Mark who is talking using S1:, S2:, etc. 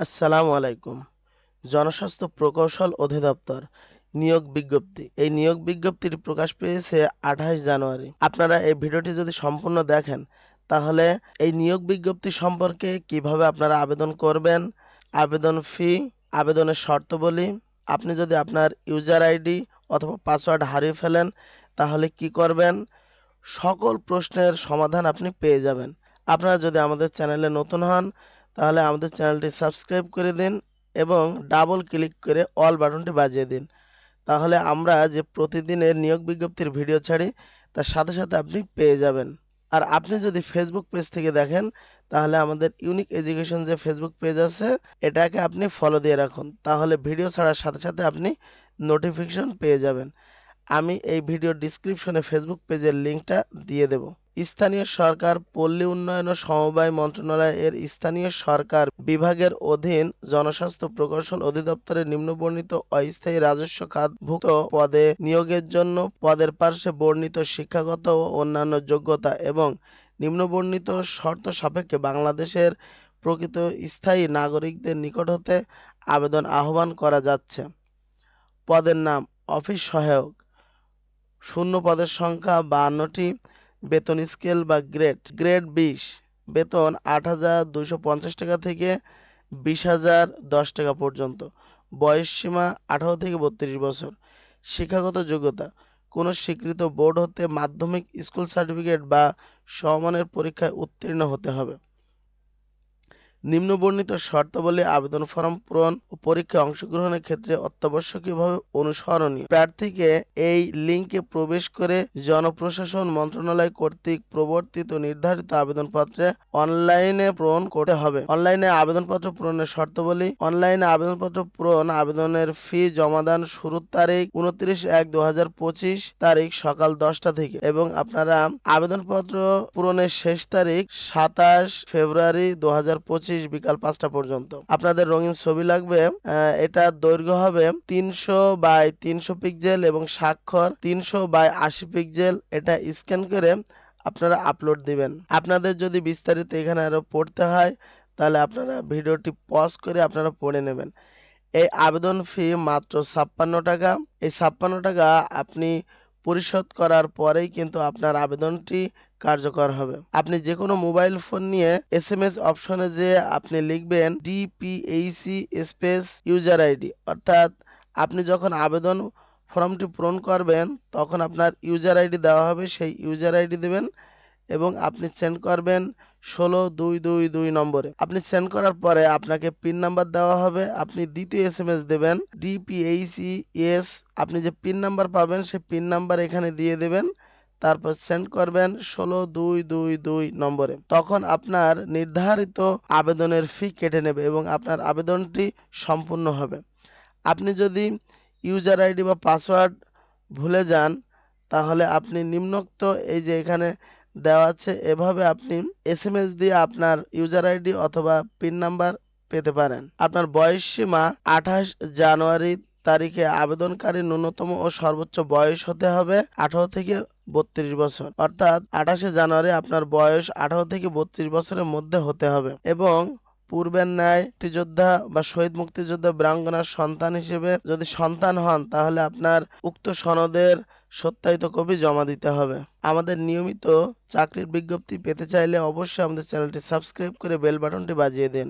S1: আসসালামু আলাইকুম। জনস্বাস্থ্য প্রকৌশল অধিদপ্তর নিয়োগ বিজ্ঞপ্তি। এই নিয়োগ বিজ্ঞপ্তিটি প্রকাশ পেয়েছে ২৮ জানুয়ারি। আপনারা এই ভিডিওটি যদি সম্পূর্ণ দেখেন, তাহলে এই নিয়োগ বিজ্ঞপ্তি সম্পর্কে কিভাবে আপনারা আবেদন করবেন, আবেদন ফি, আবেদনের শর্তাবলী, আপনি যদি আপনার ইউজার আইডি অথবা পাসওয়ার্ড হারিয়ে ফেলেন, তাহলে কি করবেন? সকল প্রশ্নের সমাধান আপনি পেয়ে যাবেন। আপনারা যদি আমাদের চ্যানেলে নতুন হন, তাহলে আমাদের চ্যানেলটি সাবস্ক্রাইব করে দিন এবং ডাবল ক্লিক করে অল বাটনটি বাজিয়ে দিন। তাহলে আমরা যে প্রতিদিনের নিয়োগ বিজ্ঞপ্তির ভিডিও ছাড়ি, তার সাথে সাথে আপনি পেয়ে যাবেন। আর আপনি যদি ফেসবুক পেজ থেকে দেখেন, তাহলে আমাদের ইউনিক এডুকেশন যে ফেসবুক পেজ আছে, এটাকে আপনি ফলো দিয়ে রাখুন। তাহলে ভিডিও ছাড়ার সাথে সাথে আপনি নোটিফিকেশন পেয়ে যাবেন। আমি এই ভিডিও ডিসক্রিপশনে ফেসবুক পেজের লিঙ্কটা দিয়ে দেব। স্থানীয় সরকার, পল্লী উন্নয়ন ও সমবায় মন্ত্রণালয় এর স্থানীয় সরকার বিভাগের অধীন জনস্বাস্থ্য প্রকৌশল অধিদপ্তরের নিম্নবর্ণিত অস্থায়ী রাজস্ব খাতভুক্ত পদে নিয়োগের জন্য পদের পার্শ্বে বর্ণিত শিক্ষাগত ও অন্যান্য যোগ্যতা এবং নিম্নবর্ণিত শর্ত সাপেক্ষে বাংলাদেশের প্রকৃত স্থায়ী নাগরিকদের নিকট হতে আবেদন আহ্বান করা যাচ্ছে। পদের নাম: অফিস সহায়ক। শূন্য পদের সংখ্যা ৫২টি। বেতন স্কেল বা গ্রেড ২০। বেতন ৮,২৫০ টাকা থেকে ২০,০১০ টাকা পর্যন্ত। বয়স সীমা ১৮ থেকে ৩২ বছর। শিক্ষাগত যোগ্যতা: কোনো স্বীকৃত বোর্ড হতে মাধ্যমিক স্কুল সার্টিফিকেট বা সমমানের পরীক্ষায় উত্তীর্ণ হতে হবে। নিম্নবর্ণিত শর্তাবলী আবেদন ফরম পূরণ ও পরীক্ষায় অংশগ্রহণের ক্ষেত্রে অত্যাবশ্যকীয়ভাবে অনুসরণীয়। প্রার্থীকে এই লিঙ্কে প্রবেশ করে জনপ্রশাসন মন্ত্রণালয় কর্তৃক প্রবর্তিত নির্ধারিত আবেদনপত্রে অনলাইনে পূরণ করতে হবে। অনলাইনে আবেদনপত্র পূরণের শর্তাবলী: অনলাইনে আবেদনপত্র পূরণ, আবেদনের ফি জমাদান শুরুর তারিখ ২৯/১/২০২৫ তারিখ সকাল ১০টা থেকে এবং আপনারা আবেদনপত্র পূরণের শেষ তারিখ ২৭ ফেব্রুয়ারি ২০২৫ বিকাল ৫টা পর্যন্ত। আপনাদের রঙিন ছবি লাগবে। এটার দৈর্ঘ্য হবে ৩০০x৩০০ পিক্সেল এবং স্বাক্ষর ৩০০x৮০ পিক্সেল। এটা স্ক্যান করে আপনারা আপলোড দিবেন। আপনাদের যদি বিস্তারিত এখানে আরো পড়তে হয়, তাহলে আপনারা ভিডিওটি পজ করে আপনারা পড়ে নেবেন। এই আবেদন ফি মাত্র ৫৬ টাকা। এই ৫৬ টাকা আপনি পরিশোধ করার পরেই কিন্তু আপনার আবেদনটি কার্যকর হবে। আপনি যে কোনো মোবাইল ফোন নিয়ে SMS অপশনে যেয়ে আপনি লিখবেন DPHC স্পেস ইউজার আইডি, অর্থাৎ আপনি যখন আবেদন ফর্মটি পূরণ করবেন তখন আপনার ইউজার আইডি দেওয়া হবে, সেই ইউজার আইডি দেবেন এবং আপনি সেন্ড করবেন ১৬/২/২২ নম্বরে। আপনি সেন্ড করার পরে আপনাকে পিন নাম্বার দেওয়া হবে। আপনি দ্বিতীয় SMS দেবেন DPHCS। আপনি যে পিন নাম্বার পাবেন সেই পিন নাম্বার এখানে দিয়ে দেবেন। তারপর সেন্ড করবেন ১৬/২/২২ নম্বরে। তখন আপনার নির্ধারিত আবেদনের ফি কেটে নেবে এবং আপনার আবেদনটি সম্পূর্ণ হবে। আপনি যদি ইউজার আইডি বা পাসওয়ার্ড ভুলে যান, তাহলে আপনি নিম্নোক্ত এই যে এখানে দেওয়া আছে, এভাবে আপনি SMS দিয়ে আপনার ইউজার আইডি অথবা পিন নাম্বার পেতে পারেন। আপনার বয়স সীমা ২৮ জানুয়ারি তারিখে আবেদনকারী ন্যূনতম ও সর্বোচ্চ বয়স হতে হবে ১৮ থেকে ৩২ বছর। অর্থাৎ ২৮শে জানুয়ারি আপনার বয়স ১৮ থেকে ৩২ বছরের মধ্যে হতে হবে এবং পূর্বের ন্যায় মুক্তিযোদ্ধা বা শহীদ মুক্তিযোদ্ধা বীরাঙ্গনার সন্তান হিসেবে যদি সন্তান হন, তাহলে আপনার উক্ত সনদের সত্যায়িত কপি জমা দিতে হবে। আমাদের নিয়মিত চাকরির বিজ্ঞপ্তি পেতে চাইলে অবশ্যই আমাদের চ্যানেলটি সাবস্ক্রাইব করে বেল বাটনটি বাজিয়ে দিন।